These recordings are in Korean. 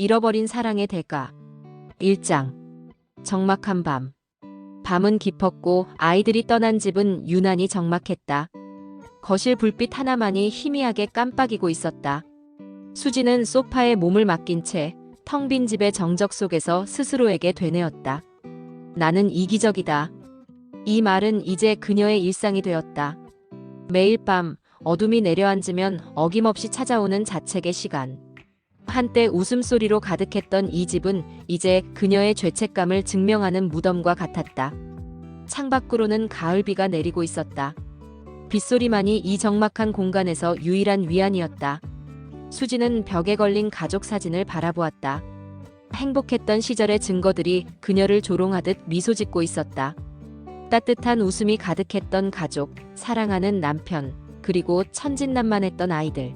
잃어버린 사랑의 대가. 1장. 적막한 밤. 밤은 깊었고 아이들이 떠난 집은 유난히 적막했다. 거실 불빛 하나만이 희미하게 깜빡이고 있었다. 수지는 소파에 몸을 맡긴 채 텅 빈 집의 정적 속에서 스스로에게 되뇌었다. 나는 이기적이다. 이 말은 이제 그녀의 일상이 되었다. 매일 밤 어둠이 내려앉으면 어김없이 찾아오는 자책의 시간. 한때 웃음소리로 가득했던 이 집은 이제 그녀의 죄책감을 증명하는 무덤과 같았다. 창밖으로는 가을비가 내리고 있었다. 빗소리만이 이 적막한 공간에서 유일한 위안이었다. 수지는 벽에 걸린 가족 사진을 바라보았다. 행복했던 시절의 증거들이 그녀를 조롱하듯 미소 짓고 있었다. 따뜻한 웃음이 가득했던 가족, 사랑하는 남편, 그리고 천진난만했던 아이들.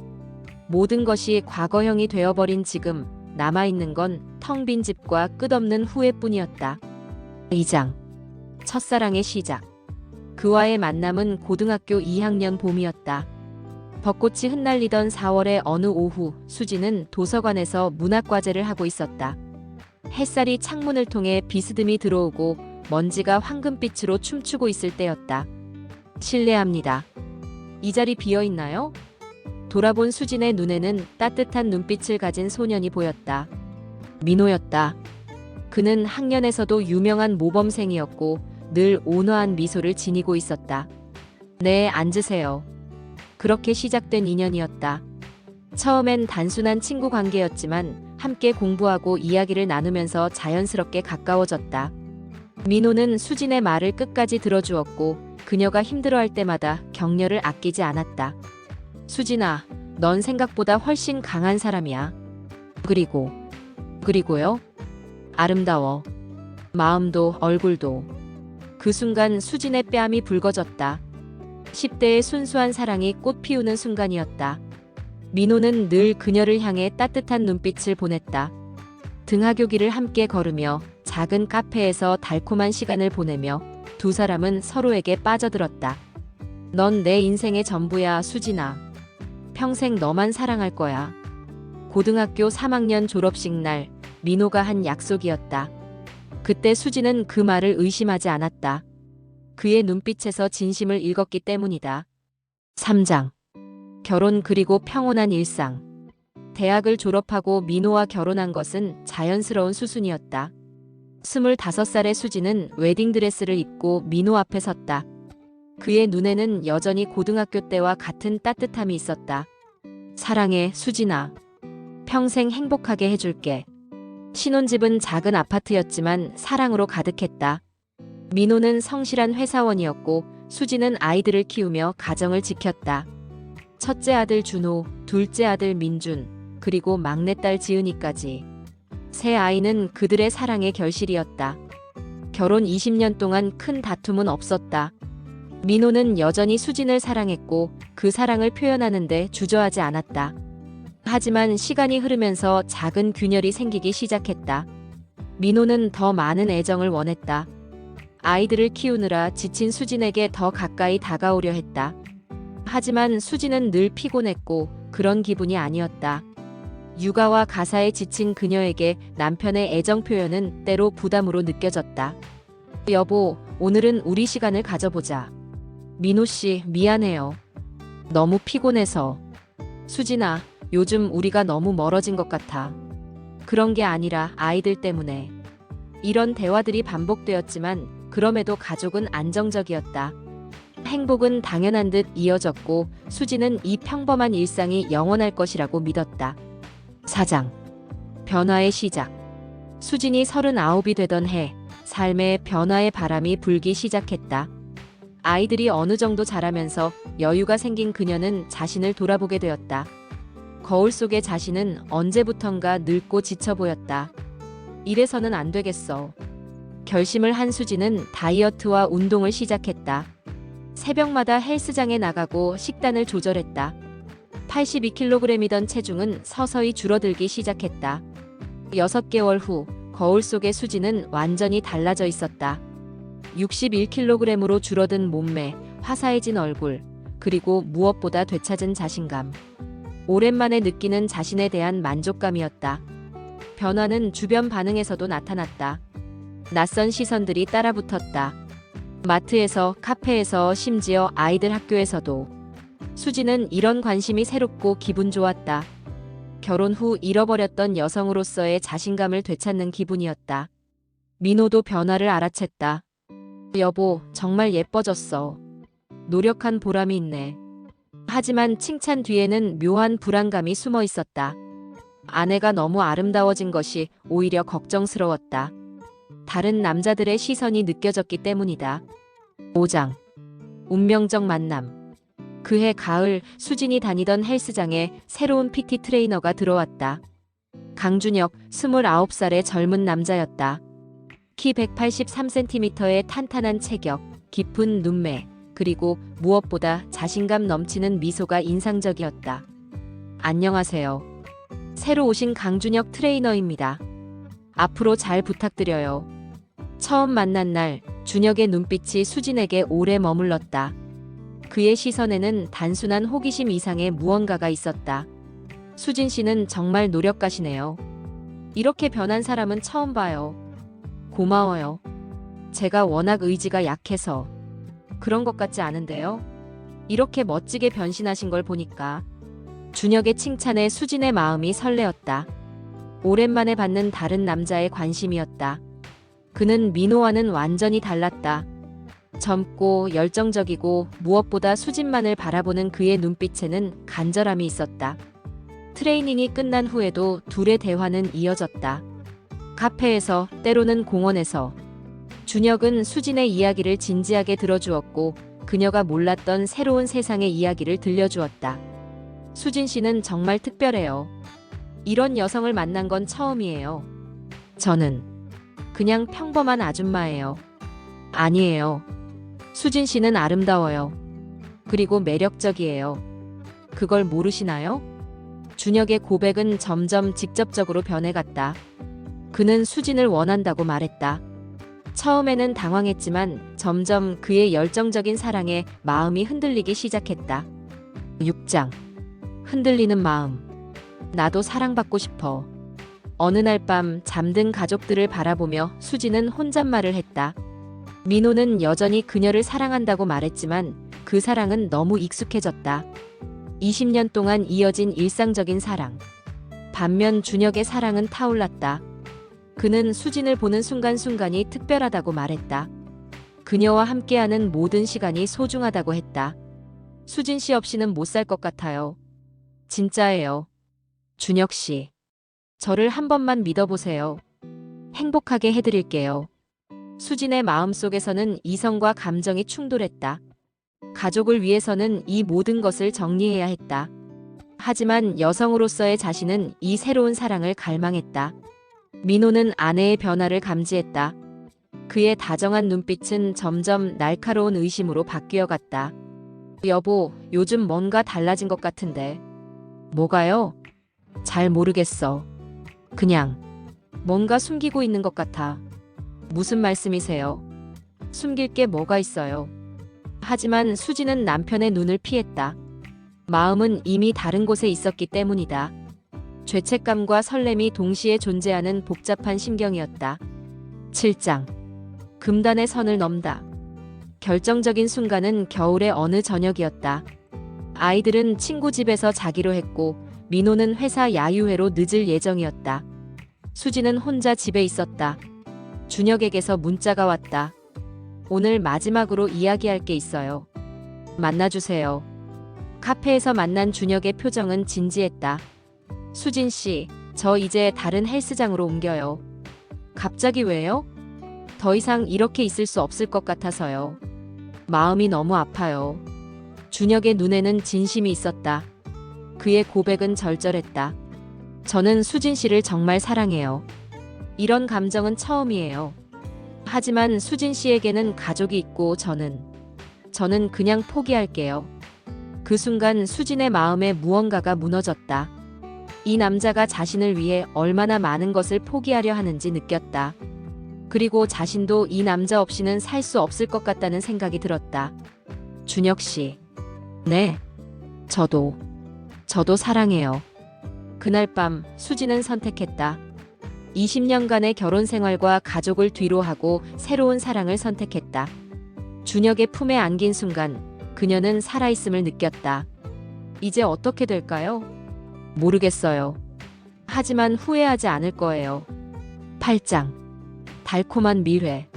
모든 것이 과거형이 되어버린 지금 남아있는 건 텅 빈 집과 끝없는 후회뿐이었다. 2장. 첫사랑의 시작. 그와의 만남은 고등학교 2학년 봄이었다. 벚꽃이 흩날리던 4월의 어느 오후, 수지는 도서관에서 문학과제를 하고 있었다. 햇살이 창문을 통해 비스듬히 들어오고 먼지가 황금빛으로 춤추고 있을 때였다. 실례합니다. 이 자리 비어있나요? 돌아본 수진의 눈에는 따뜻한 눈빛을 가진 소년이 보였다. 민호였다. 그는 학년에서도 유명한 모범생이었고 늘 온화한 미소를 지니고 있었다. 네, 앉으세요. 그렇게 시작된 인연이었다. 처음엔 단순한 친구 관계였지만 함께 공부하고 이야기를 나누면서 자연스럽게 가까워졌다. 민호는 수진의 말을 끝까지 들어주었고 그녀가 힘들어할 때마다 격려를 아끼지 않았다. 수진아, 넌 생각보다 훨씬 강한 사람이야. 그리고요? 아름다워. 마음도 얼굴도. 그 순간 수진의 뺨이 붉어졌다. 10대의 순수한 사랑이 꽃 피우는 순간이었다. 민호는 늘 그녀를 향해 따뜻한 눈빛을 보냈다. 등하교길을 함께 걸으며 작은 카페에서 달콤한 시간을 보내며 두 사람은 서로에게 빠져들었다. 넌 내 인생의 전부야, 수진아. 평생 너만 사랑할 거야. 고등학교 3학년 졸업식 날, 민호가 한 약속이었다. 그때 수지는 그 말을 의심하지 않았다. 그의 눈빛에서 진심을 읽었기 때문이다. 3장. 결혼 그리고 평온한 일상. 대학을 졸업하고 민호와 결혼한 것은 자연스러운 수순이었다. 25살의 수지는 웨딩드레스를 입고 민호 앞에 섰다. 그의 눈에는 여전히 고등학교 때와 같은 따뜻함이 있었다. 사랑해, 수진아. 평생 행복하게 해줄게. 신혼집은 작은 아파트였지만 사랑으로 가득했다. 민호는 성실한 회사원이었고 수지는 아이들을 키우며 가정을 지켰다. 첫째 아들 준호, 둘째 아들 민준, 그리고 막내딸 지은이까지. 세 아이는 그들의 사랑의 결실이었다. 결혼 20년 동안 큰 다툼은 없었다. 민호는 여전히 수진을 사랑했고 그 사랑을 표현하는데 주저하지 않았다. 하지만 시간이 흐르면서 작은 균열이 생기기 시작했다. 민호는 더 많은 애정을 원했다. 아이들을 키우느라 지친 수진에게 더 가까이 다가오려 했다. 하지만 수진은 늘 피곤했고 그런 기분이 아니었다. 육아와 가사에 지친 그녀에게 남편의 애정 표현은 때로 부담으로 느껴졌다. 여보, 오늘은 우리 시간을 가져보자. 민호 씨, 미안해요. 너무 피곤해서. 수진아, 요즘 우리가 너무 멀어진 것 같아. 그런 게 아니라 아이들 때문에. 이런 대화들이 반복되었지만 그럼에도 가족은 안정적이었다. 행복은 당연한 듯 이어졌고 수지는 이 평범한 일상이 영원할 것이라고 믿었다. 4장. 변화의 시작. 수진이 39이 되던 해, 삶의 변화의 바람이 불기 시작했다. 아이들이 어느 정도 자라면서 여유가 생긴 그녀는 자신을 돌아보게 되었다. 거울 속의 자신은 언제부턴가 늙고 지쳐 보였다. 이래서는 안 되겠어. 결심을 한 수지는 다이어트와 운동을 시작했다. 새벽마다 헬스장에 나가고 식단을 조절했다. 82kg이던 체중은 서서히 줄어들기 시작했다. 6개월 후 거울 속의 수지는 완전히 달라져 있었다. 61kg으로 줄어든 몸매, 화사해진 얼굴, 그리고 무엇보다 되찾은 자신감. 오랜만에 느끼는 자신에 대한 만족감이었다. 변화는 주변 반응에서도 나타났다. 낯선 시선들이 따라붙었다. 마트에서, 카페에서, 심지어 아이들 학교에서도. 수지는 이런 관심이 새롭고 기분 좋았다. 결혼 후 잃어버렸던 여성으로서의 자신감을 되찾는 기분이었다. 민호도 변화를 알아챘다. 여보, 정말 예뻐졌어. 노력한 보람이 있네. 하지만 칭찬 뒤에는 묘한 불안감이 숨어 있었다. 아내가 너무 아름다워진 것이 오히려 걱정스러웠다. 다른 남자들의 시선이 느껴졌기 때문이다. 5장. 운명적 만남. 그해 가을, 수진이 다니던 헬스장에 새로운 PT 트레이너가 들어왔다. 강준혁, 29살의 젊은 남자였다. 키 183cm의 탄탄한 체격, 깊은 눈매, 그리고 무엇보다 자신감 넘치는 미소가 인상적이었다. 안녕하세요. 새로 오신 강준혁 트레이너입니다. 앞으로 잘 부탁드려요. 처음 만난 날, 준혁의 눈빛이 수진에게 오래 머물렀다. 그의 시선에는 단순한 호기심 이상의 무언가가 있었다. 수진 씨는 정말 노력가시네요. 이렇게 변한 사람은 처음 봐요. 고마워요. 제가 워낙 의지가 약해서 그런 것 같지 않은데요. 이렇게 멋지게 변신하신 걸 보니까. 준혁의 칭찬에 수진의 마음이 설레었다. 오랜만에 받는 다른 남자의 관심이었다. 그는 민호와는 완전히 달랐다. 젊고 열정적이고 무엇보다 수진만을 바라보는 그의 눈빛에는 간절함이 있었다. 트레이닝이 끝난 후에도 둘의 대화는 이어졌다. 카페에서, 때로는 공원에서. 준혁은 수진의 이야기를 진지하게 들어주었고 그녀가 몰랐던 새로운 세상의 이야기를 들려주었다. 수진 씨는 정말 특별해요. 이런 여성을 만난 건 처음이에요. 저는 그냥 평범한 아줌마예요. 아니에요. 수진 씨는 아름다워요. 그리고 매력적이에요. 그걸 모르시나요? 준혁의 고백은 점점 직접적으로 변해갔다. 그는 수진을 원한다고 말했다. 처음에는 당황했지만 점점 그의 열정적인 사랑에 마음이 흔들리기 시작했다. 6장. 흔들리는 마음. 나도 사랑받고 싶어. 어느 날 밤 잠든 가족들을 바라보며 수진은 혼잣말을 했다. 민호는 여전히 그녀를 사랑한다고 말했지만 그 사랑은 너무 익숙해졌다. 20년 동안 이어진 일상적인 사랑. 반면 준혁의 사랑은 타올랐다. 그는 수진을 보는 순간순간이 특별하다고 말했다. 그녀와 함께하는 모든 시간이 소중하다고 했다. 수진 씨 없이는 못 살 것 같아요. 진짜예요. 준혁 씨. 저를 한 번만 믿어보세요. 행복하게 해드릴게요. 수진의 마음속에서는 이성과 감정이 충돌했다. 가족을 위해서는 이 모든 것을 정리해야 했다. 하지만 여성으로서의 자신은 이 새로운 사랑을 갈망했다. 민호는 아내의 변화를 감지했다. 그의 다정한 눈빛은 점점 날카로운 의심으로 바뀌어갔다. 여보, 요즘 뭔가 달라진 것 같은데. 뭐가요? 잘 모르겠어. 그냥 뭔가 숨기고 있는 것 같아. 무슨 말씀이세요? 숨길 게 뭐가 있어요? 하지만 수지는 남편의 눈을 피했다. 마음은 이미 다른 곳에 있었기 때문이다. 죄책감과 설렘이 동시에 존재하는 복잡한 심경이었다. 7장. 금단의 선을 넘다. 결정적인 순간은 겨울의 어느 저녁이었다. 아이들은 친구 집에서 자기로 했고 민호는 회사 야유회로 늦을 예정이었다. 수지는 혼자 집에 있었다. 준혁에게서 문자가 왔다. 오늘 마지막으로 이야기할 게 있어요. 만나주세요. 카페에서 만난 준혁의 표정은 진지했다. 수진 씨, 저 이제 다른 헬스장으로 옮겨요. 갑자기 왜요? 더 이상 이렇게 있을 수 없을 것 같아서요. 마음이 너무 아파요. 준혁의 눈에는 진심이 있었다. 그의 고백은 절절했다. 저는 수진 씨를 정말 사랑해요. 이런 감정은 처음이에요. 하지만 수진 씨에게는 가족이 있고 저는 그냥 포기할게요. 그 순간 수진의 마음에 무언가가 무너졌다. 이 남자가 자신을 위해 얼마나 많은 것을 포기하려 하는지 느꼈다. 그리고 자신도 이 남자 없이는 살 수 없을 것 같다는 생각이 들었다. 준혁 씨. 네. 저도 사랑해요. 그날 밤 수지는 선택했다. 20년간의 결혼 생활과 가족을 뒤로하고 새로운 사랑을 선택했다. 준혁의 품에 안긴 순간 그녀는 살아있음을 느꼈다. 이제 어떻게 될까요? 모르겠어요. 하지만 후회하지 않을 거예요. 8장. 달콤한 밀회.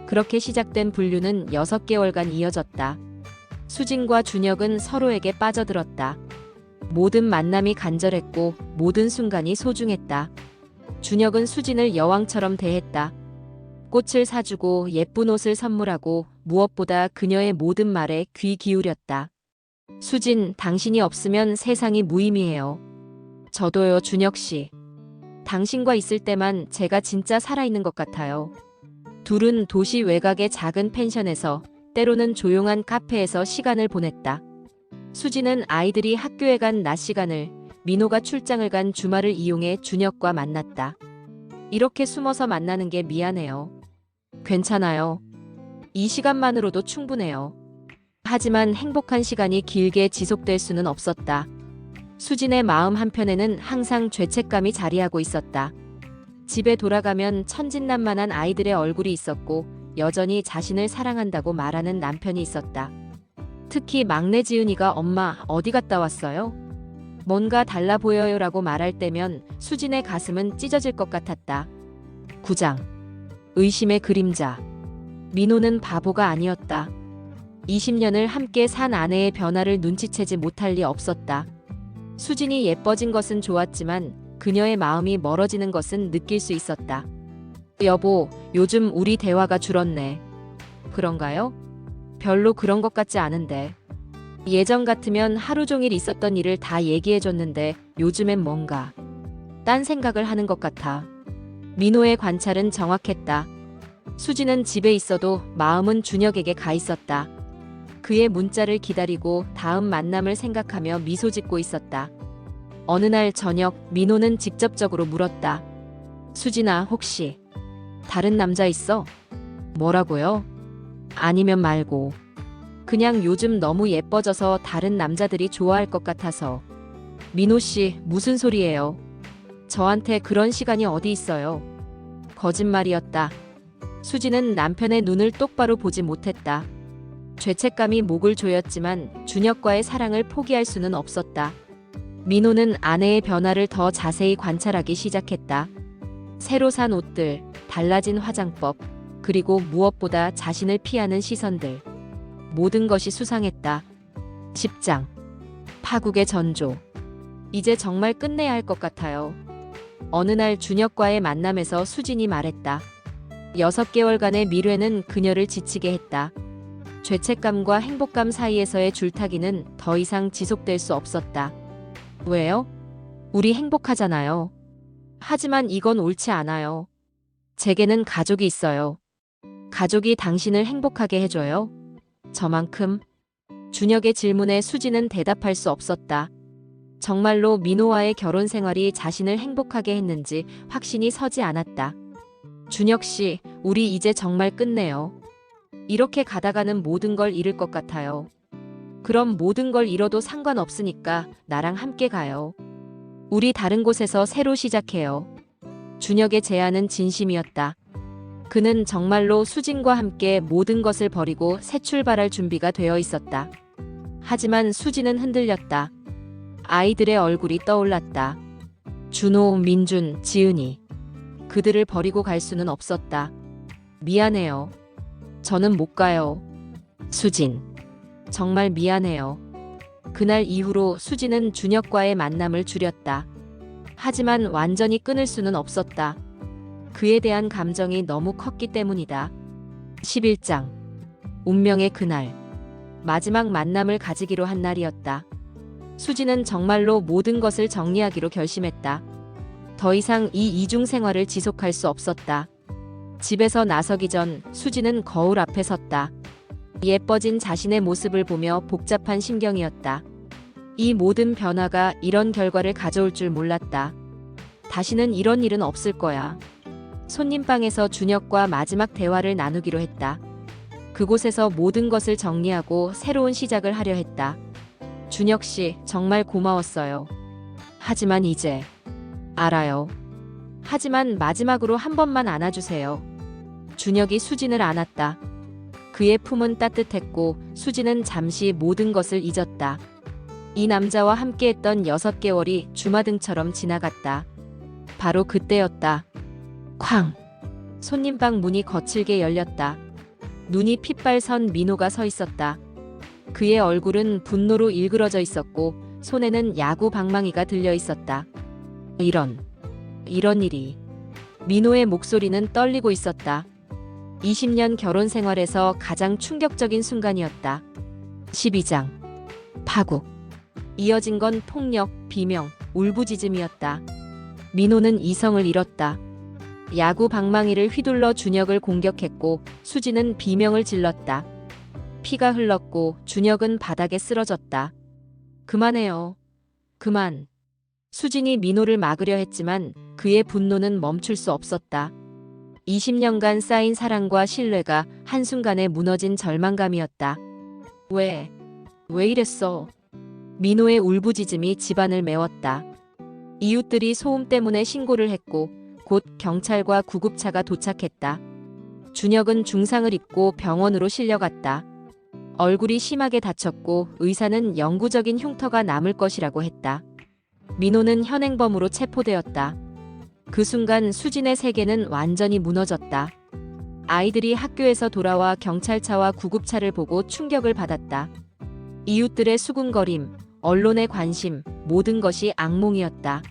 그렇게 시작된 분류는 6개월간 이어졌다. 수진과 준혁은 서로에게 빠져들었다. 모든 만남이 간절했고 모든 순간이 소중했다. 준혁은 수진을 여왕처럼 대했다. 꽃을 사주고 예쁜 옷을 선물하고 무엇보다 그녀의 모든 말에 귀 기울였다. 수진, 당신이 없으면 세상이 무의미해요. 저도요, 준혁 씨. 당신과 있을 때만 제가 진짜 살아있는 것 같아요. 둘은 도시 외곽의 작은 펜션에서 때로는 조용한 카페에서 시간을 보냈다. 수진은 아이들이 학교에 간 낮 시간을, 민호가 출장을 간 주말을 이용해 준혁과 만났다. 이렇게 숨어서 만나는 게 미안해요. 괜찮아요. 이 시간만으로도 충분해요. 하지만 행복한 시간이 길게 지속될 수는 없었다. 수진의 마음 한편에는 항상 죄책감이 자리하고 있었다. 집에 돌아가면 천진난만한 아이들의 얼굴이 있었고 여전히 자신을 사랑한다고 말하는 남편이 있었다. 특히 막내 지은이가 엄마 어디 갔다 왔어요? 뭔가 달라 보여요라고 말할 때면 수진의 가슴은 찢어질 것 같았다. 9장. 의심의 그림자. 민호는 바보가 아니었다. 20년을 함께 산 아내의 변화를 눈치채지 못할 리 없었다. 수진이 예뻐진 것은 좋았지만 그녀의 마음이 멀어지는 것은 느낄 수 있었다. 여보, 요즘 우리 대화가 줄었네. 그런가요? 별로 그런 것 같지 않은데. 예전 같으면 하루 종일 있었던 일을 다 얘기해줬는데 요즘엔 뭔가 딴 생각을 하는 것 같아. 민호의 관찰은 정확했다. 수진은 집에 있어도 마음은 준혁에게 가 있었다. 그의 문자를 기다리고 다음 만남을 생각하며 미소 짓고 있었다. 어느 날 저녁 민호는 직접적으로 물었다. 수진아, 혹시 다른 남자 있어? 뭐라고요? 아니면 말고. 그냥 요즘 너무 예뻐져서 다른 남자들이 좋아할 것 같아서. 민호 씨, 무슨 소리예요? 저한테 그런 시간이 어디 있어요? 거짓말이었다. 수진은 남편의 눈을 똑바로 보지 못했다. 죄책감이 목을 조였지만 준혁과의 사랑을 포기할 수는 없었다. 민호는 아내의 변화를 더 자세히 관찰하기 시작했다. 새로 산 옷들, 달라진 화장법, 그리고 무엇보다 자신을 피하는 시선들. 모든 것이 수상했다. 10장. 파국의 전조. 이제 정말 끝내야 할 것 같아요. 어느 날 준혁과의 만남에서 수진이 말했다. 6개월간의 밀회는 그녀를 지치게 했다. 죄책감과 행복감 사이에서의 줄타기는 더 이상 지속될 수 없었다. 왜요? 우리 행복하잖아요. 하지만 이건 옳지 않아요. 제게는 가족이 있어요. 가족이 당신을 행복하게 해줘요? 저만큼? 준혁의 질문에 수진은 대답할 수 없었다. 정말로 민호와의 결혼 생활이 자신을 행복하게 했는지 확신이 서지 않았다. 준혁 씨, 우리 이제 정말 끝내요. 이렇게 가다가는 모든 걸 잃을 것 같아요. 그럼 모든 걸 잃어도 상관없으니까 나랑 함께 가요. 우리 다른 곳에서 새로 시작해요. 준혁의 제안은 진심이었다. 그는 정말로 수진과 함께 모든 것을 버리고 새 출발할 준비가 되어 있었다. 하지만 수진은 흔들렸다. 아이들의 얼굴이 떠올랐다. 준호, 민준, 지은이. 그들을 버리고 갈 수는 없었다. 미안해요. 저는 못 가요. 수진. 정말 미안해요. 그날 이후로 수진은 준혁과의 만남을 줄였다. 하지만 완전히 끊을 수는 없었다. 그에 대한 감정이 너무 컸기 때문이다. 11장. 운명의 그날. 마지막 만남을 가지기로 한 날이었다. 수진은 정말로 모든 것을 정리하기로 결심했다. 더 이상 이 이중 생활을 지속할 수 없었다. 집에서 나서기 전 수진은 거울 앞에 섰다. 예뻐진 자신의 모습을 보며 복잡한 심경이었다. 이 모든 변화가 이런 결과를 가져올 줄 몰랐다. 다시는 이런 일은 없을 거야. 손님방에서 준혁과 마지막 대화를 나누기로 했다. 그곳에서 모든 것을 정리하고 새로운 시작을 하려 했다. 준혁 씨, 정말 고마웠어요. 하지만 이제 알아요. 하지만 마지막으로 한 번만 안아주세요. 준혁이 수진을 안았다. 그의 품은 따뜻했고 수진은 잠시 모든 것을 잊었다. 이 남자와 함께했던 6개월이 주마등처럼 지나갔다. 바로 그때였다. 쾅! 손님방 문이 거칠게 열렸다. 눈이 핏발선 민호가 서 있었다. 그의 얼굴은 분노로 일그러져 있었고 손에는 야구 방망이가 들려 있었다. 이런 일이. 민호의 목소리는 떨리고 있었다. 20년 결혼 생활에서 가장 충격적인 순간이었다. 12장. 파국. 이어진 건 폭력, 비명, 울부짖음이었다. 민호는 이성을 잃었다. 야구 방망이를 휘둘러 준혁을 공격했고 수진은 비명을 질렀다. 피가 흘렀고 준혁은 바닥에 쓰러졌다. 그만해요. 그만. 수진이 민호를 막으려 했지만 그의 분노는 멈출 수 없었다. 20년간 쌓인 사랑과 신뢰가 한순간에 무너진 절망감이었다. 왜 이랬어? 민호의 울부짖음이 집안을 메웠다. 이웃들이 소음 때문에 신고를 했고 곧 경찰과 구급차가 도착했다. 준혁은 중상을 입고 병원으로 실려갔다. 얼굴이 심하게 다쳤고 의사는 영구적인 흉터가 남을 것이라고 했다. 민호는 현행범으로 체포되었다. 그 순간 수진의 세계는 완전히 무너졌다. 아이들이 학교에서 돌아와 경찰차와 구급차를 보고 충격을 받았다. 이웃들의 수군거림, 언론의 관심, 모든 것이 악몽이었다.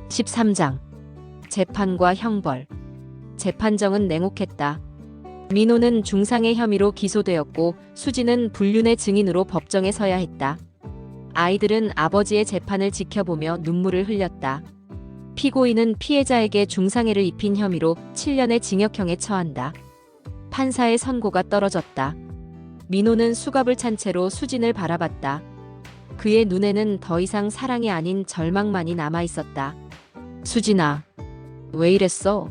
13장. 재판과 형벌. 재판정은 냉혹했다. 민호는 중상의 혐의로 기소되었고 수진은 불륜의 증인으로 법정에 서야 했다. 아이들은 아버지의 재판을 지켜보며 눈물을 흘렸다. 피고인은 피해자에게 중상해를 입힌 혐의로 7년의 징역형에 처한다. 판사의 선고가 떨어졌다. 민호는 수갑을 찬 채로 수진을 바라봤다. 그의 눈에는 더 이상 사랑이 아닌 절망만이 남아 있었다. 수진아, 왜 이랬어?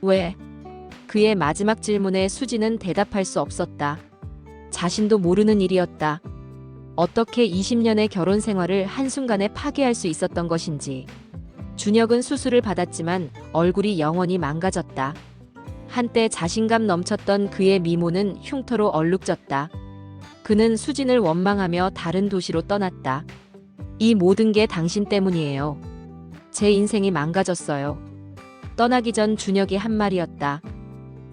왜? 그의 마지막 질문에 수진은 대답할 수 없었다. 자신도 모르는 일이었다. 어떻게 20년의 결혼 생활을 한순간에 파괴할 수 있었던 것인지. 준혁은 수술을 받았지만 얼굴이 영원히 망가졌다. 한때 자신감 넘쳤던 그의 미모는 흉터로 얼룩졌다. 그는 수진을 원망하며 다른 도시로 떠났다. 이 모든 게 당신 때문이에요. 제 인생이 망가졌어요. 떠나기 전 준혁이 한 말이었다.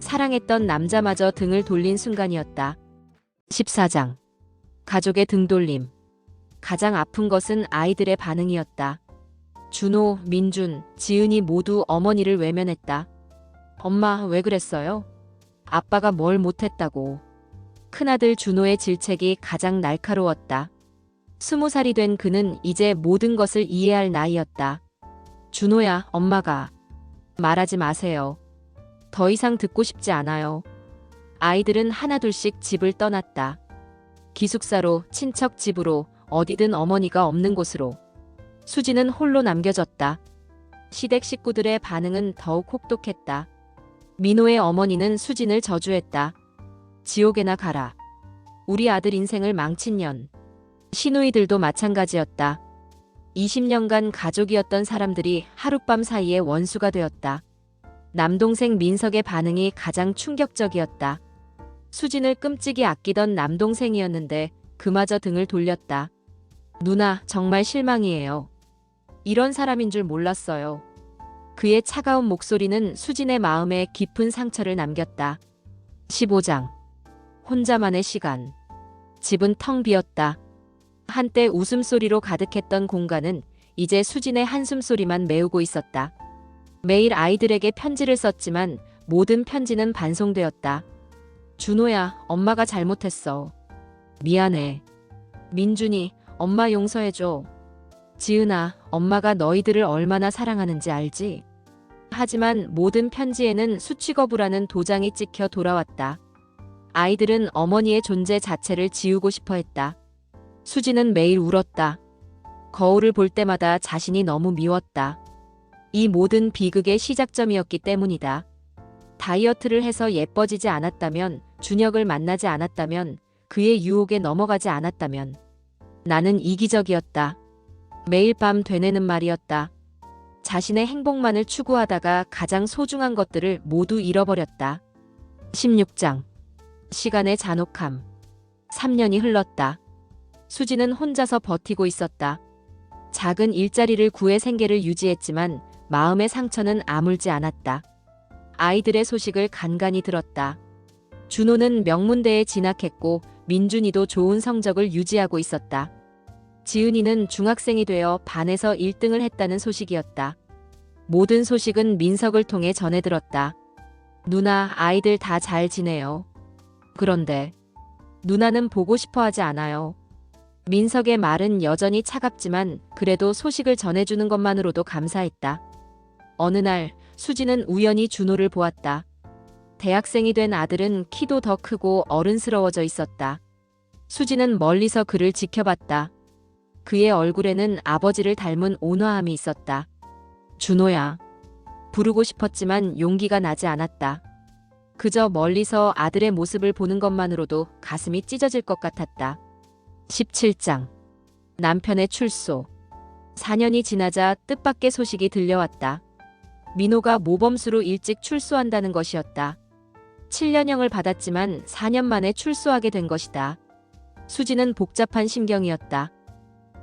사랑했던 남자마저 등을 돌린 순간이었다. 14장. 가족의 등돌림. 가장 아픈 것은 아이들의 반응이었다. 준호, 민준, 지은이 모두 어머니를 외면했다. 엄마, 왜 그랬어요? 아빠가 뭘 못했다고. 큰아들 준호의 질책이 가장 날카로웠다. 20살이 된 그는 이제 모든 것을 이해할 나이였다. 준호야, 엄마가. 말하지 마세요. 더 이상 듣고 싶지 않아요. 아이들은 하나둘씩 집을 떠났다. 기숙사로, 친척 집으로, 어디든 어머니가 없는 곳으로. 수지는 홀로 남겨졌다. 시댁 식구들의 반응은 더욱 혹독했다. 민호의 어머니는 수진을 저주했다. 지옥에나 가라. 우리 아들 인생을 망친 년. 시누이들도 마찬가지였다. 20년간 가족이었던 사람들이 하룻밤 사이에 원수가 되었다. 남동생 민석의 반응이 가장 충격적이었다. 수진을 끔찍이 아끼던 남동생이었는데 그마저 등을 돌렸다. 누나, 정말 실망이에요. 이런 사람인 줄 몰랐어요. 그의 차가운 목소리는 수진의 마음에 깊은 상처를 남겼다. 15장. 혼자만의 시간. 집은 텅 비었다. 한때 웃음소리로 가득했던 공간은 이제 수진의 한숨소리만 메우고 있었다. 매일 아이들에게 편지를 썼지만 모든 편지는 반송되었다. 준호야, 엄마가 잘못했어. 미안해. 민준이, 엄마 용서해줘. 지은아, 엄마가 너희들을 얼마나 사랑하는지 알지? 하지만 모든 편지에는 수취거부라는 도장이 찍혀 돌아왔다. 아이들은 어머니의 존재 자체를 지우고 싶어 했다. 수지는 매일 울었다. 거울을 볼 때마다 자신이 너무 미웠다. 이 모든 비극의 시작점이었기 때문이다. 다이어트를 해서 예뻐지지 않았다면, 준혁을 만나지 않았다면, 그의 유혹에 넘어가지 않았다면. 나는 이기적이었다. 매일 밤 되뇌는 말이었다. 자신의 행복만을 추구하다가 가장 소중한 것들을 모두 잃어버렸다. 16장. 시간의 잔혹함. 3년이 흘렀다. 수지는 혼자서 버티고 있었다. 작은 일자리를 구해 생계를 유지했지만 마음의 상처는 아물지 않았다. 아이들의 소식을 간간히 들었다. 준호는 명문대에 진학했고 민준이도 좋은 성적을 유지하고 있었다. 지은이는 중학생이 되어 반에서 1등을 했다는 소식이었다. 모든 소식은 민석을 통해 전해 들었다. 누나, 아이들 다 잘 지내요. 그런데 누나는 보고 싶어 하지 않아요. 민석의 말은 여전히 차갑지만 그래도 소식을 전해주는 것만으로도 감사했다. 어느 날 수지는 우연히 준호를 보았다. 대학생이 된 아들은 키도 더 크고 어른스러워져 있었다. 수지는 멀리서 그를 지켜봤다. 그의 얼굴에는 아버지를 닮은 온화함이 있었다. 준호야. 부르고 싶었지만 용기가 나지 않았다. 그저 멀리서 아들의 모습을 보는 것만으로도 가슴이 찢어질 것 같았다. 17장. 남편의 출소. 4년이 지나자 뜻밖의 소식이 들려왔다. 민호가 모범수로 일찍 출소한다는 것이었다. 7년형을 받았지만 4년 만에 출소하게 된 것이다. 수지는 복잡한 심경이었다.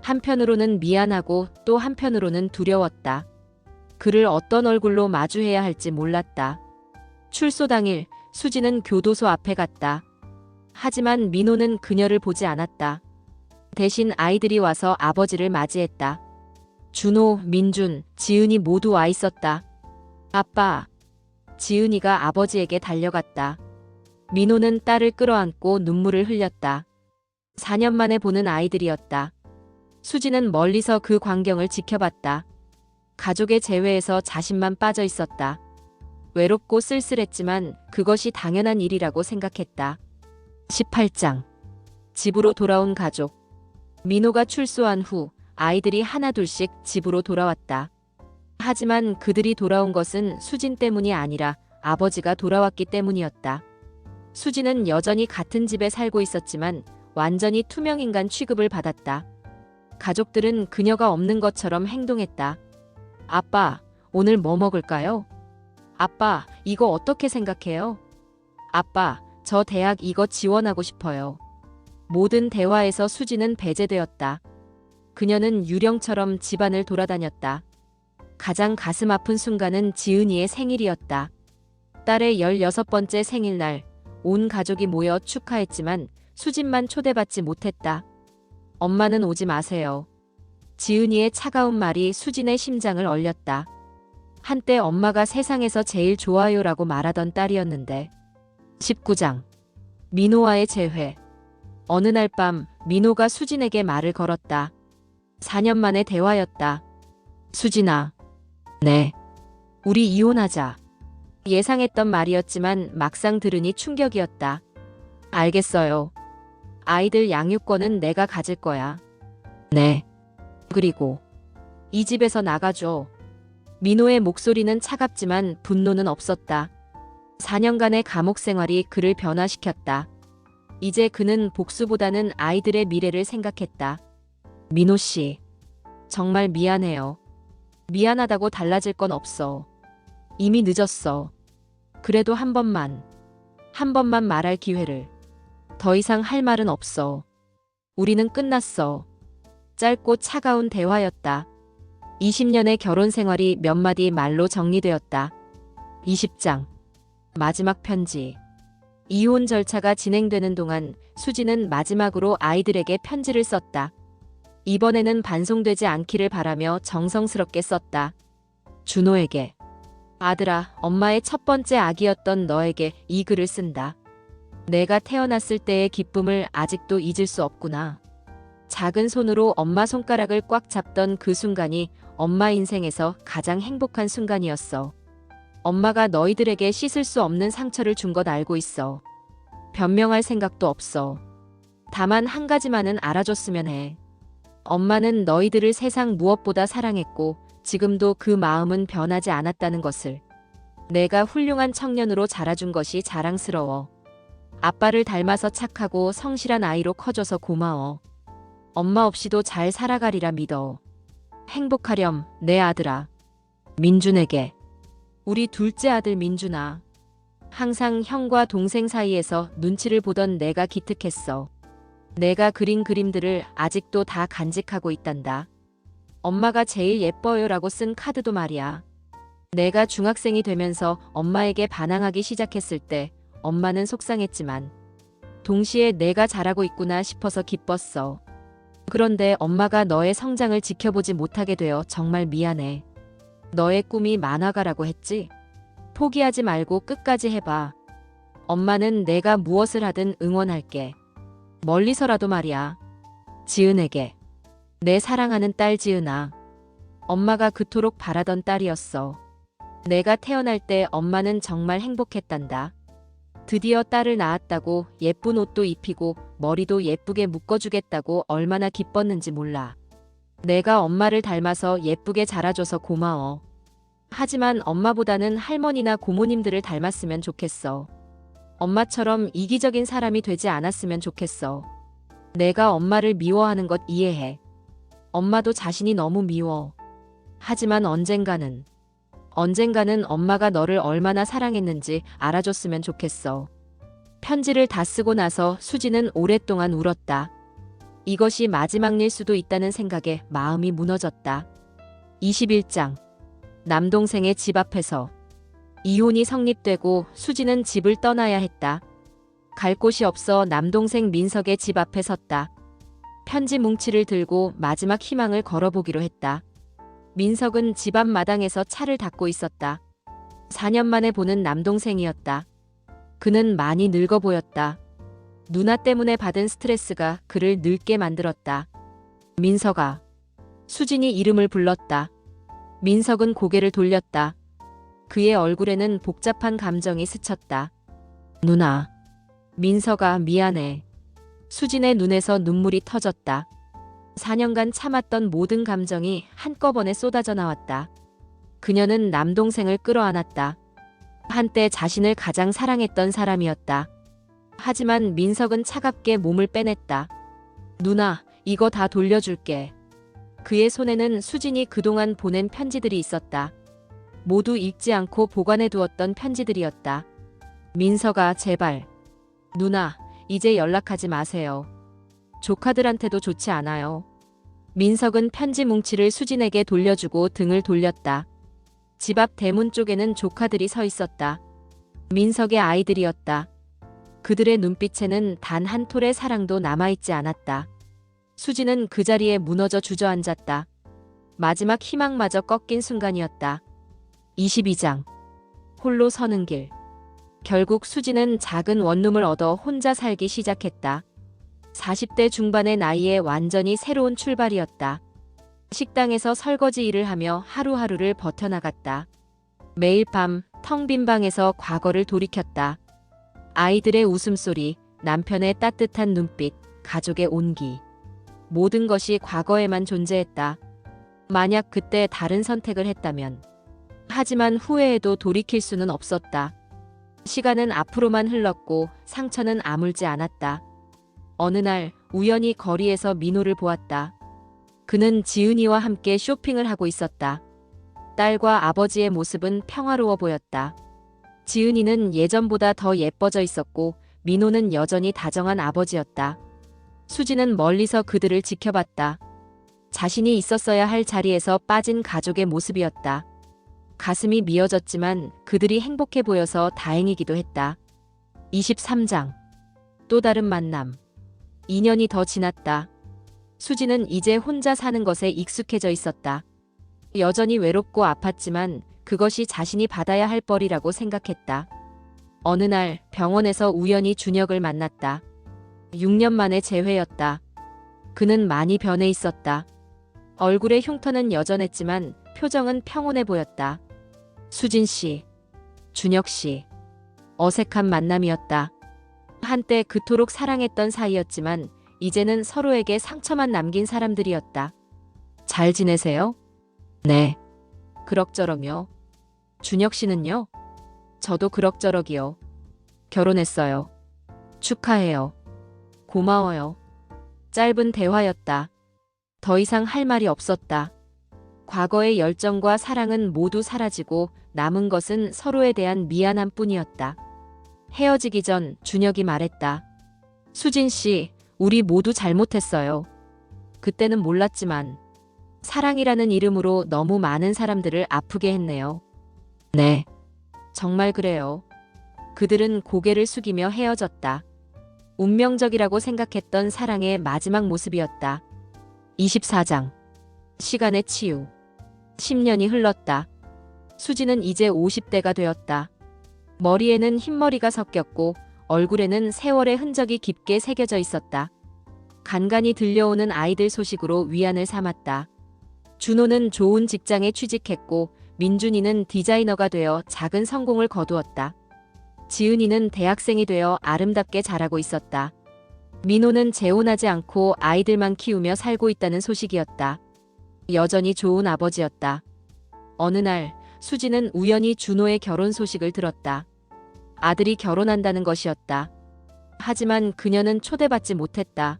한편으로는 미안하고 또 한편으로는 두려웠다. 그를 어떤 얼굴로 마주해야 할지 몰랐다. 출소 당일 수지는 교도소 앞에 갔다. 하지만 민호는 그녀를 보지 않았다. 대신 아이들이 와서 아버지를 맞이했다. 준호, 민준, 지은이 모두 와 있었다. 아빠. 지은이가 아버지에게 달려갔다. 민호는 딸을 끌어안고 눈물을 흘렸다. 4년 만에 보는 아이들이었다. 수지는 멀리서 그 광경을 지켜봤다. 가족의 재회에서 자신만 빠져 있었다. 외롭고 쓸쓸했지만 그것이 당연한 일이라고 생각했다. 18장. 집으로 돌아온 가족. 민호가 출소한 후 아이들이 하나둘씩 집으로 돌아왔다. 하지만 그들이 돌아온 것은 수진 때문이 아니라 아버지가 돌아왔기 때문이었다. 수진은 여전히 같은 집에 살고 있었지만 완전히 투명인간 취급을 받았다. 가족들은 그녀가 없는 것처럼 행동했다. 아빠, 오늘 뭐 먹을까요? 아빠, 이거 어떻게 생각해요? 아빠, 저 대학 이거 지원하고 싶어요. 모든 대화에서 수지는 배제되었다. 그녀는 유령처럼 집안을 돌아다녔다. 가장 가슴 아픈 순간은 지은이의 생일이었다. 딸의 16번째 생일날 온 가족이 모여 축하했지만 수진만 초대받지 못했다. 엄마는 오지 마세요. 지은이의 차가운 말이 수진의 심장을 얼렸다. 한때 엄마가 세상에서 제일 좋아요라고 말하던 딸이었는데. 19장. 민호와의 재회. 어느 날 밤 민호가 수진에게 말을 걸었다. 4년 만의 대화였다. 수진아. 네. 우리 이혼하자. 예상했던 말이었지만 막상 들으니 충격이었다. 알겠어요. 아이들 양육권은 내가 가질 거야. 네. 그리고 이 집에서 나가줘. 민호의 목소리는 차갑지만 분노는 없었다. 4년간의 감옥 생활이 그를 변화시켰다. 이제 그는 복수보다는 아이들의 미래를 생각했다. 민호 씨, 정말 미안해요. 미안하다고 달라질 건 없어. 이미 늦었어. 그래도 한 번만 말할 기회를. 더 이상 할 말은 없어. 우리는 끝났어. 짧고 차가운 대화였다. 20년의 결혼 생활이 몇 마디 말로 정리되었다. 20장. 마지막 편지. 이혼 절차가 진행되는 동안 수지는 마지막으로 아이들에게 편지를 썼다. 이번에는 반송되지 않기를 바라며 정성스럽게 썼다. 준호에게. 아들아, 엄마의 첫 번째 아기였던 너에게 이 글을 쓴다. 내가 태어났을 때의 기쁨을 아직도 잊을 수 없구나. 작은 손으로 엄마 손가락을 꽉 잡던 그 순간이 엄마 인생에서 가장 행복한 순간이었어. 엄마가 너희들에게 씻을 수 없는 상처를 준 것 알고 있어. 변명할 생각도 없어. 다만 한 가지만은 알아줬으면 해. 엄마는 너희들을 세상 무엇보다 사랑했고 지금도 그 마음은 변하지 않았다는 것을. 내가 훌륭한 청년으로 자라준 것이 자랑스러워. 아빠를 닮아서 착하고 성실한 아이로 커져서 고마워. 엄마 없이도 잘 살아가리라 믿어. 행복하렴, 내 아들아. 민준에게. 우리 둘째 아들 민준아. 항상 형과 동생 사이에서 눈치를 보던 내가 기특했어. 내가 그린 그림들을 아직도 다 간직하고 있단다. 엄마가 제일 예뻐요라고 쓴 카드도 말이야. 내가 중학생이 되면서 엄마에게 반항하기 시작했을 때 엄마는 속상했지만 동시에 내가 잘하고 있구나 싶어서 기뻤어. 그런데 엄마가 너의 성장을 지켜보지 못하게 되어 정말 미안해. 너의 꿈이 만화가라고 했지? 포기하지 말고 끝까지 해봐. 엄마는 내가 무엇을 하든 응원할게. 멀리서라도 말이야. 지은에게. 내 사랑하는 딸 지은아. 엄마가 그토록 바라던 딸이었어. 내가 태어날 때 엄마는 정말 행복했단다. 드디어 딸을 낳았다고 예쁜 옷도 입히고 머리도 예쁘게 묶어주겠다고 얼마나 기뻤는지 몰라. 내가 엄마를 닮아서 예쁘게 자라줘서 고마워. 하지만 엄마보다는 할머니나 고모님들을 닮았으면 좋겠어. 엄마처럼 이기적인 사람이 되지 않았으면 좋겠어. 내가 엄마를 미워하는 것 이해해. 엄마도 자신이 너무 미워. 하지만 언젠가는 엄마가 너를 얼마나 사랑했는지 알아줬으면 좋겠어. 편지를 다 쓰고 나서 수지는 오랫동안 울었다. 이것이 마지막 일 수도 있다는 생각에 마음이 무너졌다. 21장. 남동생의 집 앞에서. 이혼이 성립되고 수지는 집을 떠나야 했다. 갈 곳이 없어 남동생 민석의 집 앞에 섰다. 편지 뭉치를 들고 마지막 희망을 걸어보기로 했다. 민석은 집 앞 마당에서 차를 닦고 있었다. 4년 만에 보는 남동생이었다. 그는 많이 늙어 보였다. 누나 때문에 받은 스트레스가 그를 늙게 만들었다. 민석아. 수진이 이름을 불렀다. 민석은 고개를 돌렸다. 그의 얼굴에는 복잡한 감정이 스쳤다. 누나. 민석아, 미안해. 수진의 눈에서 눈물이 터졌다. 4년간 참았던 모든 감정이 한꺼번에 쏟아져 나왔다. 그녀는 남동생을 끌어안았다. 한때 자신을 가장 사랑했던 사람이었다. 하지만 민석은 차갑게 몸을 빼냈다. 누나, 이거 다 돌려줄게. 그의 손에는 수진이 그동안 보낸 편지들이 있었다. 모두 읽지 않고 보관해 두었던 편지들이었다. 민석아, 제발. 누나, 이제 연락하지 마세요. 조카들한테도 좋지 않아요. 민석은 편지 뭉치를 수진에게 돌려주고 등을 돌렸다. 집 앞 대문 쪽에는 조카들이 서 있었다. 민석의 아이들이었다. 그들의 눈빛에는 단 한 톨의 사랑도 남아있지 않았다. 수진은 그 자리에 무너져 주저앉았다. 마지막 희망마저 꺾인 순간이었다. 22장. 홀로 서는 길. 결국 수진은 작은 원룸을 얻어 혼자 살기 시작했다. 40대 중반의 나이에 완전히 새로운 출발이었다. 식당에서 설거지 일을 하며 하루하루를 버텨나갔다. 매일 밤 텅 빈 방에서 과거를 돌이켰다. 아이들의 웃음소리, 남편의 따뜻한 눈빛, 가족의 온기. 모든 것이 과거에만 존재했다. 만약 그때 다른 선택을 했다면. 하지만 후회해도 돌이킬 수는 없었다. 시간은 앞으로만 흘렀고 상처는 아물지 않았다. 어느 날 우연히 거리에서 민호를 보았다. 그는 지은이와 함께 쇼핑을 하고 있었다. 딸과 아버지의 모습은 평화로워 보였다. 지은이는 예전보다 더 예뻐져 있었고 민호는 여전히 다정한 아버지였다. 수지는 멀리서 그들을 지켜봤다. 자신이 있었어야 할 자리에서 빠진 가족의 모습이었다. 가슴이 미어졌지만 그들이 행복해 보여서 다행이기도 했다. 23장. 또 다른 만남. 2년이 더 지났다. 수지는 이제 혼자 사는 것에 익숙해져 있었다. 여전히 외롭고 아팠지만 그것이 자신이 받아야 할 벌이라고 생각했다. 어느 날 병원에서 우연히 준혁을 만났다. 6년 만의 재회였다. 그는 많이 변해 있었다. 얼굴의 흉터는 여전했지만 표정은 평온해 보였다. 수진 씨, 준혁 씨. 어색한 만남이었다. 한때 그토록 사랑했던 사이였지만 이제는 서로에게 상처만 남긴 사람들이었다. 잘 지내세요? 네. 그럭저럭요. 준혁 씨는요? 저도 그럭저럭이요. 결혼했어요. 축하해요. 고마워요. 짧은 대화였다. 더 이상 할 말이 없었다. 과거의 열정과 사랑은 모두 사라지고 남은 것은 서로에 대한 미안함 뿐이었다. 헤어지기 전 준혁이 말했다. 수진 씨, 우리 모두 잘못했어요. 그때는 몰랐지만 사랑이라는 이름으로 너무 많은 사람들을 아프게 했네요. 네, 정말 그래요. 그들은 고개를 숙이며 헤어졌다. 운명적이라고 생각했던 사랑의 마지막 모습이었다. 24장. 시간의 치유. 10년이 흘렀다. 수지는 이제 50대가 되었다. 머리에는 흰머리가 섞였고 얼굴에는 세월의 흔적이 깊게 새겨져 있었다. 간간히 들려오는 아이들 소식으로 위안을 삼았다. 준호는 좋은 직장에 취직했고 민준이는 디자이너가 되어 작은 성공을 거두었다. 지은이는 대학생이 되어 아름답게 자라고 있었다. 민호는 재혼하지 않고 아이들만 키우며 살고 있다는 소식이었다. 여전히 좋은 아버지였다. 어느 날 수지는 우연히 준호의 결혼 소식을 들었다. 아들이 결혼한다는 것이었다. 하지만 그녀는 초대받지 못했다.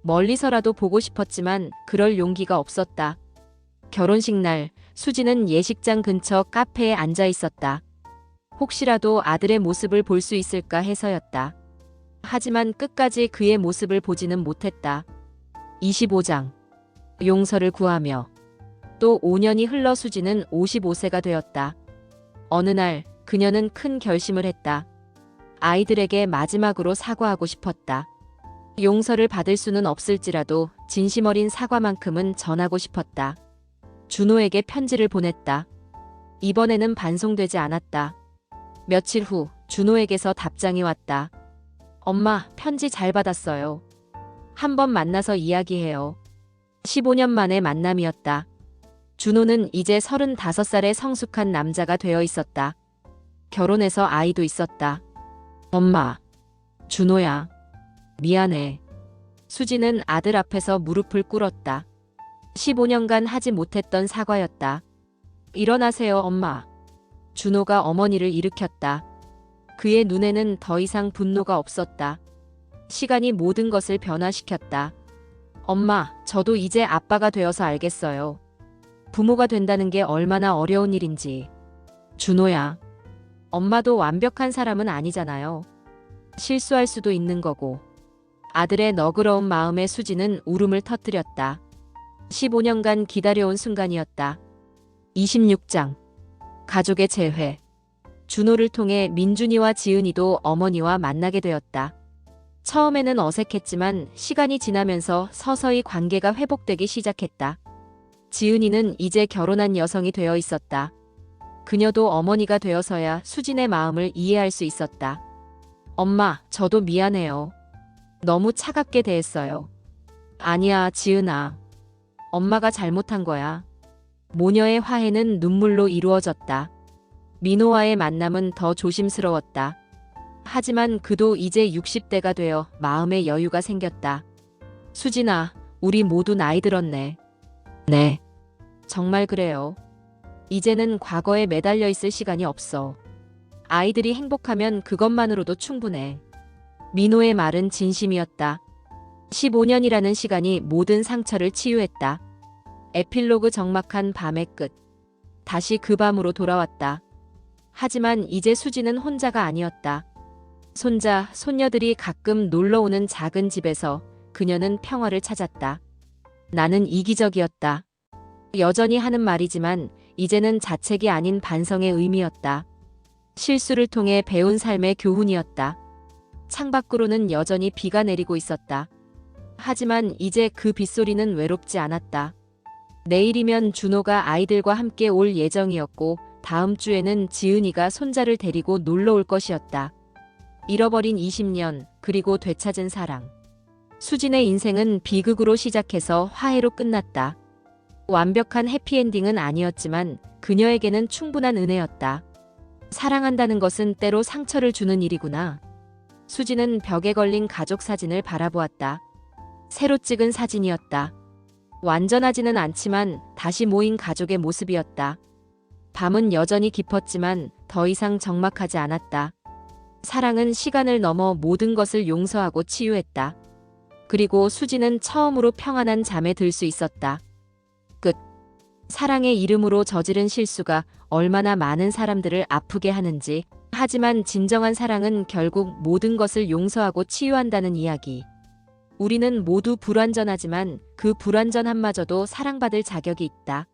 멀리서라도 보고 싶었지만 그럴 용기가 없었다. 결혼식 날 수지는 예식장 근처 카페에 앉아 있었다. 혹시라도 아들의 모습을 볼 수 있을까 해서였다. 하지만 끝까지 그의 모습을 보지는 못했다. 25장. 용서를 구하며. 또 5년이 흘러 수지는 55세가 되었다. 어느 날 그녀는 큰 결심을 했다. 아이들에게 마지막으로 사과하고 싶었다. 용서를 받을 수는 없을지라도 진심 어린 사과만큼은 전하고 싶었다. 준호에게 편지를 보냈다. 이번에는 반송되지 않았다. 며칠 후 준호에게서 답장이 왔다. 엄마, 편지 잘 받았어요. 한번 만나서 이야기해요. 15년 만의 만남이었다. 준호는 이제 35살의 성숙한 남자가 되어 있었다. 결혼해서 아이도 있었다. 엄마, 준호야, 미안해. 수지는 아들 앞에서 무릎을 꿇었다. 15년간 하지 못했던 사과였다. 일어나세요, 엄마. 준호가 어머니를 일으켰다. 그의 눈에는 더 이상 분노가 없었다. 시간이 모든 것을 변화시켰다. 엄마, 저도 이제 아빠가 되어서 알겠어요. 부모가 된다는 게 얼마나 어려운 일인지. 준호야, 엄마도 완벽한 사람은 아니잖아요. 실수할 수도 있는 거고. 아들의 너그러운 마음에 수지는 울음을 터뜨렸다. 15년간 기다려온 순간이었다. 26장. 가족의 재회. 준호를 통해 민준이와 지은이도 어머니와 만나게 되었다. 처음에는 어색했지만 시간이 지나면서 서서히 관계가 회복되기 시작했다. 지은이는 이제 결혼한 여성이 되어 있었다. 그녀도 어머니가 되어서야 수진의 마음을 이해할 수 있었다. 엄마, 저도 미안해요. 너무 차갑게 대했어요. 아니야, 지은아. 엄마가 잘못한 거야. 모녀의 화해는 눈물로 이루어졌다. 민호와의 만남은 더 조심스러웠다. 하지만 그도 이제 60대가 되어 마음의 여유가 생겼다. 수진아, 우리 모두 나이 들었네. 네. 정말 그래요. 이제는 과거에 매달려 있을 시간이 없어. 아이들이 행복하면 그것만으로도 충분해. 민호의 말은 진심이었다. 15년이라는 시간이 모든 상처를 치유했다. 에필로그 적막한 밤의 끝. 다시 그 밤으로 돌아왔다. 하지만 이제 수지는 혼자가 아니었다. 손자, 손녀들이 가끔 놀러오는 작은 집에서 그녀는 평화를 찾았다. 나는 이기적이었다. 여전히 하는 말이지만 이제는 자책이 아닌 반성의 의미였다. 실수를 통해 배운 삶의 교훈이었다. 창밖으로는 여전히 비가 내리고 있었다. 하지만 이제 그 빗소리는 외롭지 않았다. 내일이면 준호가 아이들과 함께 올 예정이었고 다음 주에는 지은이가 손자를 데리고 놀러 올 것이었다. 잃어버린 20년, 그리고 되찾은 사랑. 수진의 인생은 비극으로 시작해서 화해로 끝났다. 완벽한 해피엔딩은 아니었지만 그녀에게는 충분한 은혜였다. 사랑한다는 것은 때로 상처를 주는 일이구나. 수지는 벽에 걸린 가족 사진을 바라보았다. 새로 찍은 사진이었다. 완전하지는 않지만 다시 모인 가족의 모습이었다. 밤은 여전히 깊었지만 더 이상 적막하지 않았다. 사랑은 시간을 넘어 모든 것을 용서하고 치유했다. 그리고 수지는 처음으로 평안한 잠에 들 수 있었다. 끝. 사랑의 이름으로 저지른 실수가 얼마나 많은 사람들을 아프게 하는지. 하지만 진정한 사랑은 결국 모든 것을 용서하고 치유한다는 이야기. 우리는 모두 불완전하지만 그 불완전함마저도 사랑받을 자격이 있다.